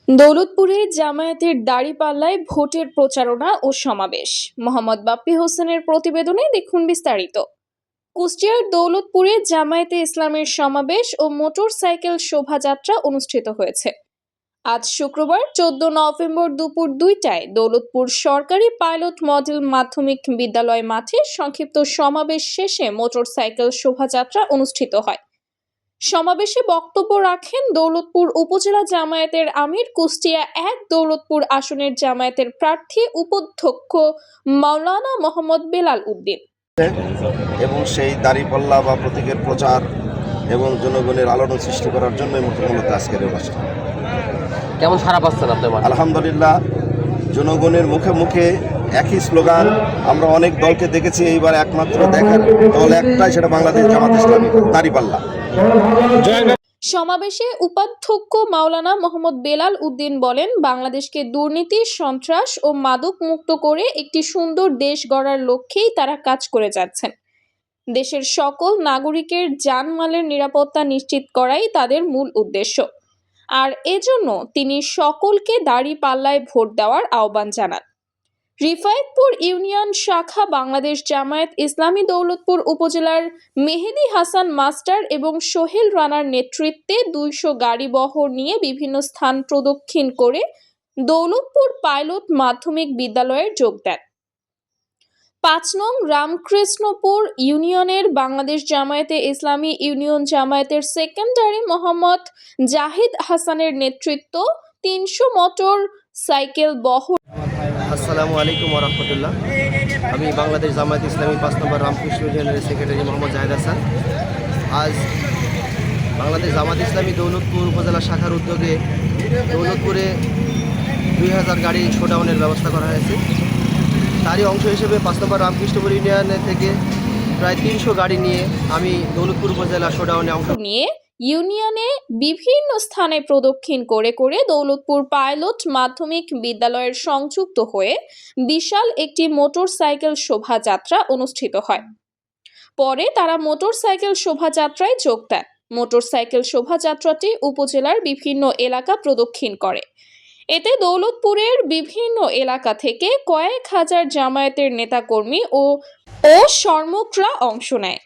দৌলতপুরে জামায়াতের দাঁড়িপাল্লায় ভোটের প্রচারণা ও সমাবেশ। মোহাম্মদ বাপ্পি হোসেনের প্রতিবেদনে দেখুন বিস্তারিত। কুষ্টিয়ার দৌলতপুরে জামায়াতে ইসলামের সমাবেশ ও মোটর সাইকেল শোভাযাত্রা অনুষ্ঠিত হয়েছে। আজ শুক্রবার 14 নভেম্বর দুপুর 2টায় দৌলতপুর সরকারি পাইলট মডেল মাধ্যমিক বিদ্যালয় মাঠে সংক্ষিপ্ত সমাবেশ শেষে মোটর সাইকেল শোভাযাত্রা অনুষ্ঠিত হয়। সমাবেশে বক্তব্য রাখেন দৌলতপুর উপজেলা জামায়াতের আমির, কুষ্টিয়া 1 দৌলতপুর আসনের জামায়াতের প্রার্থী উপাধ্যক্ষ মাওলানা মোহাম্মদ বেলাল উদ্দিন। এবং সেই দাঁড়িপাল্লা বা প্রতীকের প্রচার এবং জনগণের আলোড়ন সৃষ্টি করার জন্য মূলত আজকের অনুষ্ঠান। কেমন সারা পাচ্ছেন আপনি? আলহামদুলিল্লাহ, জনগণের মুখে মুখে একই স্লোগান। আমরা অনেক দলকে দেখেছি, এইবার একমাত্র দেখার দল একটাই, সেটা বাংলাদেশ জামাত ইসলামী দাঁড়িপাল্লা। সমাবেশে উপাধ্যক্ষ মাওলানা মোহাম্মদ বেলাল উদ্দিন বলেন, বাংলাদেশকে দুর্নীতি, সন্ত্রাস ও মাদক মুক্ত করে একটি সুন্দর দেশ গড়ার লক্ষ্যেই তারা কাজ করে যাচ্ছেন। দেশের সকল নাগরিকের জানমালের নিরাপত্তা নিশ্চিত করাই তাদের মূল উদ্দেশ্য। আর এজন্য তিনি সকলকে দাঁড়িপাল্লায় ভোট দেওয়ার আহ্বান জানান। রিফায়েতপুর ইউনিয়ন শাখা বাংলাদেশ জামায়াত ইসলামী দৌলতপুর উপজেলার মেহেদি হাসান মাস্টার এবং সোহেল রানার নেতৃত্বে 200 গাড়ি বহর নিয়ে বিভিন্ন স্থান প্রদক্ষিণ করে দৌলতপুর পাইলট মাধ্যমিক বিদ্যালয়ে যোগ দেন। 5 নং রামকৃষ্ণপুর ইউনিয়নের বাংলাদেশ জামায়াতে ইসলামী ইউনিয়ন জামায়াতের সেক্রেটারি মোহাম্মদ জাহিদ হাসানের নেতৃত্ব 300 মোটর সাইকেল বহর। আসসালামু আলাইকুম ওয়া রাহমাতুল্লাহ। আমি বাংলাদেশ জামায়াত ইসলামী 5 নম্বর রামকৃষ্ণ ইউনিয়নের সেক্রেটারি মোহাম্মদ জাহিদ হাসান। আজ বাংলাদেশ জামায়াত ইসলামী দৌলতপুর উপজেলা শাখার উদ্যোগে দৌলতপুরে 2000 গাড়ি শোডাউনের ব্যবস্থা করা হয়েছে। তারই অংশ হিসেবে 5 নম্বর রামকৃষ্ণপুর ইউনিয়নের থেকে প্রায় 300 গাড়ি নিয়ে আমি দৌলতপুর উপজেলা শোডাউনে অংশ নিয়ে ইউনিয়নে বিভিন্ন স্থানে প্রদক্ষিণ করে করে দৌলতপুর পাইলট মাধ্যমিক বিদ্যালয়ের সংযুক্ত হয়ে বিশাল একটি মোটর সাইকেল শোভাযাত্রা অনুষ্ঠিত হয়। পরে তারা মোটর সাইকেল শোভাযাত্রায় যোগ দেন। মোটর সাইকেল শোভাযাত্রাটি উপজেলার বিভিন্ন এলাকা প্রদক্ষিণ করে। এতে দৌলতপুরের বিভিন্ন এলাকা থেকে কয়েক হাজার জামায়াতের নেতাকর্মী ও শর্মকরা অংশ নেয়।